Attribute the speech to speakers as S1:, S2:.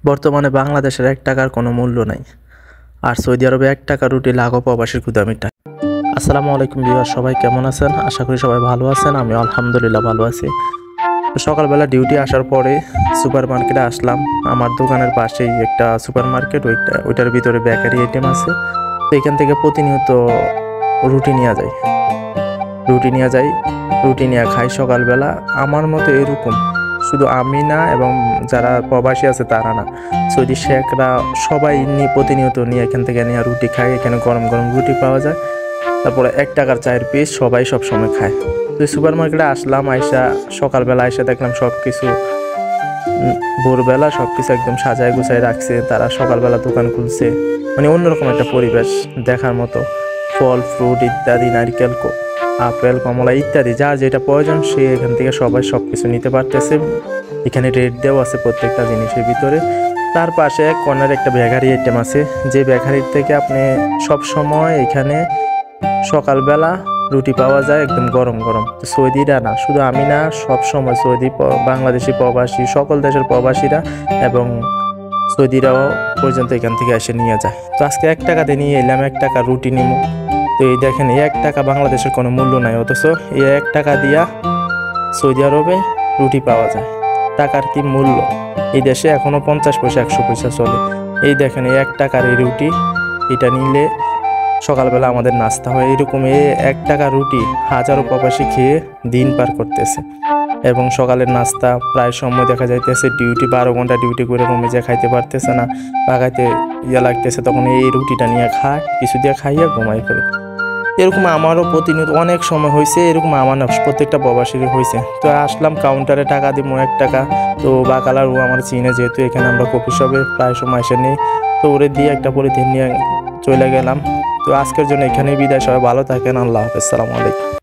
S1: বর্তমানে বাংলাদেশের ১ টাকার কোনো মূল্য নাই। আর সৌদি আরবে ১ টাকা রুটি লাখো প্রবাসীর ক্ষুধামিটা টাকা। আসসালামু আলাইকুম ভিউয়ার, সবাই কেমন আছেন? আশা করি সবাই ভালো আছেন। আমি আলহামদুলিল্লাহ ভালো আছি। সকালবেলা ডিউটি আসার পরে সুপার মার্কেটে আসলাম। আমার দোকানের পাশেই একটা সুপার মার্কেট, ওইটার ভিতরে বেকারি আইটেম আছে। তো এখান থেকে প্রতিনিয়ত রুটি নিয়ে যাই, রুটি নিয়ে খাই সকালবেলা। আমার মতো এরকম শুধু আমি না, এবং যারা প্রবাসী আছে তারা না, সৌদি শেখরা সবাই প্রতিনিয়ত নিয়ে এখান থেকে নিয়ে রুটি খায়। এখানে গরম গরম রুটি পাওয়া যায়। তারপরে ১ টাকার চায়ের পিস সবাই সব সময় খায়। তো সুপার মার্কেটে আসলাম, সকালবেলা দেখলাম সব কিছু ভোরবেলা সব কিছু একদম সাজায় গুছায় রাখছে। তারা সকালবেলা দোকান খুলছে, মানে অন্যরকম একটা পরিবেশ দেখার মতো। ফল ফ্রুট ইত্যাদি, নারকেল, আপেল, কমলা ইত্যাদি যার যেটা প্রয়োজন সে এখান থেকে সবাই সব কিছু নিতে পারতেছে। এখানে রেট দেওয়া আছে প্রত্যেকটা জিনিসের ভিতরে। তার পাশে এক কর্নারে একটা বেকারি আইটেম আছে, যে বেকারির থেকে আপনি সব সময় এখানে সকালবেলা রুটি পাওয়া যায় একদম গরম গরম। তো সৌদিরা না, শুধু আমি না, সব সময় সৌদি, বাংলাদেশি প্রবাসী, সকল দেশের প্রবাসীরা এবং সৌদিরাও পর্যন্ত এখান থেকে এসে নিয়ে যায়। তো আজকে ১ টাকাতে নিয়ে এলাম, 1 টাকা রুটি নিব। তো এই দেখেন, এই 1 টাকা বাংলাদেশের কোনো মূল্য নাই, অথচ এই 1 টাকা দিয়া সৌদি আরবে রুটি পাওয়া যায়। টাকার কি মূল্য! এই দেশে এখনও 50 পয়সা 100 পয়সা চলে। এই দেখেন, এই 1 টাকার এই রুটি, এটা নিলে সকালবেলা আমাদের নাস্তা হয়। এরকম এই 1 টাকা রুটি হাজারো প্রবাসী খেয়ে দিন পার করতেছে। এবং সকালের নাস্তা প্রায় সময় দেখা যাইতেছে ডিউটি 12 ঘন্টা ডিউটি করে রুমে যা খাইতে পারতেছে না, পাকাইতে লাগতেছে, তখন এই রুটিটা নিয়ে খায়, কিছু দিয়ে খাইয়া ঘুমাই করে। এরকম আমারও প্রতিনিয়ত অনেক সময় হয়েছে, এরকম আমার না, প্রত্যেকটা প্রবাসীরই হয়েছে। তো আসলাম কাউন্টারে, টাকা দিব 1 টাকা। তো বাকালার ও আমার চিনে, যেহেতু এখানে আমরা কফি শপে প্রায় সময় এসে নিই, তো ওরে দিয়ে একটা পলিথিন নিয়ে চলে গেলাম। তো আজকের জন্য এখানেই বিদায়। সবাই ভালো থাকেন। আল্লাহ হাফেজ। আসসালামু আলাইকুম।